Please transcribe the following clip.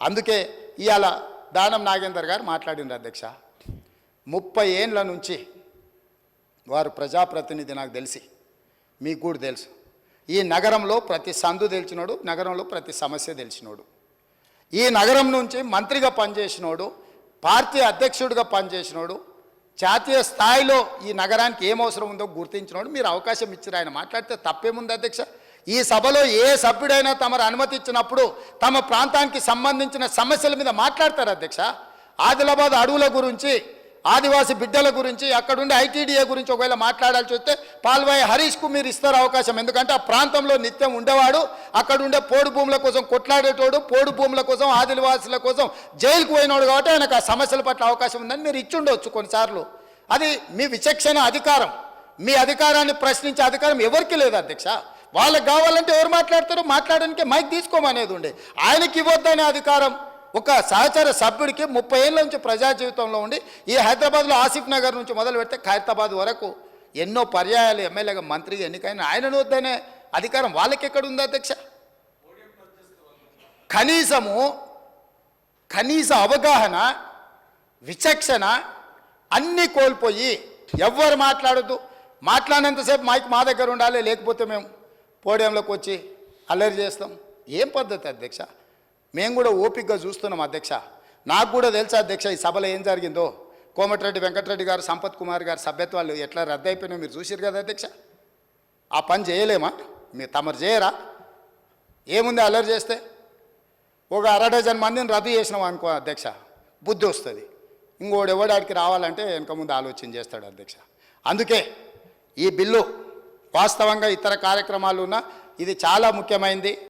అందుకే ఇవాళ దానం నాగేందర్ గారు మాట్లాడిండ్రు అధ్యక్ష. 30 ఏండ్ల నుంచి వారు ప్రజాప్రతినిధి, నాకు తెలిసి మీకు కూడా తెలుసు. ఈ నగరంలో ప్రతి సందు తెలిసినోడు, నగరంలో ప్రతి సమస్య తెలిసినోడు, ఈ నగరం నుంచి మంత్రిగా పనిచేసినోడు, పార్టీ అధ్యక్షుడిగా పనిచేసినోడు, జాతీయ స్థాయిలో ఈ నగరానికి ఏం అవసరం ఉందో గుర్తించినోడు. మీరు అవకాశం ఇచ్చారు, ఆయన మాట్లాడితే తప్పేముంది అధ్యక్ష? ఈ సభలో ఏ సభ్యుడైనా తమరు అనుమతి ఇచ్చినప్పుడు తమ ప్రాంతానికి సంబంధించిన సమస్యల మీద మాట్లాడతారు అధ్యక్ష. ఆదిలాబాద్ అడవుల గురించి, ఆదివాసీ బిడ్డల గురించి, అక్కడుండే ఐటీడీఏ గురించి ఒకవేళ మాట్లాడాల్సి వస్తే పాల్వాయి హరీష్కు మీరు ఇస్తారు అవకాశం. ఎందుకంటే ఆ ప్రాంతంలో నిత్యం ఉండేవాడు, అక్కడుండే పోడు భూముల కోసం కొట్లాడేటోడు, పోడు భూముల కోసం, ఆదివాసుల కోసం జైలుకు పోయినోడు, కాబట్టి ఆయనకు ఆ సమస్యల పట్ల అవకాశం ఉందని మీరు ఇచ్చుండవచ్చు కొన్నిసార్లు. అది మీ విచక్షణ అధికారం. మీ అధికారాన్ని ప్రశ్నించే అధికారం ఎవరికి లేదు అధ్యక్ష. వాళ్ళకి కావాలంటే ఎవరు మాట్లాడతారో మాట్లాడడానికి మైక్ తీసుకోమనేది ఉండే, ఆయనకి ఇవ్వద్దనే అధికారం ఒక సహచర సభ్యుడికి 30 ఏళ్ళ నుంచి ప్రజా జీవితంలో ఉండి ఈ హైదరాబాద్లో ఆసిఫ్ నగర్ నుంచి మొదలు పెడితే ఖైరతాబాద్ వరకు ఎన్నో పర్యాయాలు ఎమ్మెల్యేగా మంత్రిగా ఎన్నికైన ఆయనను వద్దనే అధికారం వాళ్ళకి ఎక్కడ ఉంది అధ్యక్ష? కనీస అవగాహన, విచక్షణ అన్నీ కోల్పోయి ఎవ్వరు మాట్లాడద్దు, మాట్లాడినంతసేపు మైక్ మా దగ్గర ఉండాలి, లేకపోతే మేము పోడియంలోకి వచ్చి అల్లరి చేస్తాం. ఏం పద్ధతి అధ్యక్ష? మేము కూడా ఓపికగా చూస్తున్నాం అధ్యక్ష. నాకు కూడా తెలుసా అధ్యక్ష ఈ సభలో ఏం జరిగిందో. కోమటిరెడ్డి వెంకటరెడ్డి గారు, సంపత్ కుమార్ గారు సభ్యత్వాలు ఎట్లా రద్దు అయిపోయినా మీరు చూసారు కదా అధ్యక్ష. ఆ పని చేయలేమా? మీరు తమరు చేయరా? ఏముంది అల్లరి చేస్తే? ఒక 1/2 డజన్ మందిని రద్దు చేసినాం అనుకో అధ్యక్ష, బుద్ధి వస్తుంది. ఇంకోడు ఎవడాడికి రావాలంటే వెనక ముందు ఆలోచన చేస్తాడు అధ్యక్ష. అందుకే ఈ బిల్లు వాస్తవంగా ఇతర కార్యక్రమాలు ఉన్నా ఇది చాలా ముఖ్యమైనది.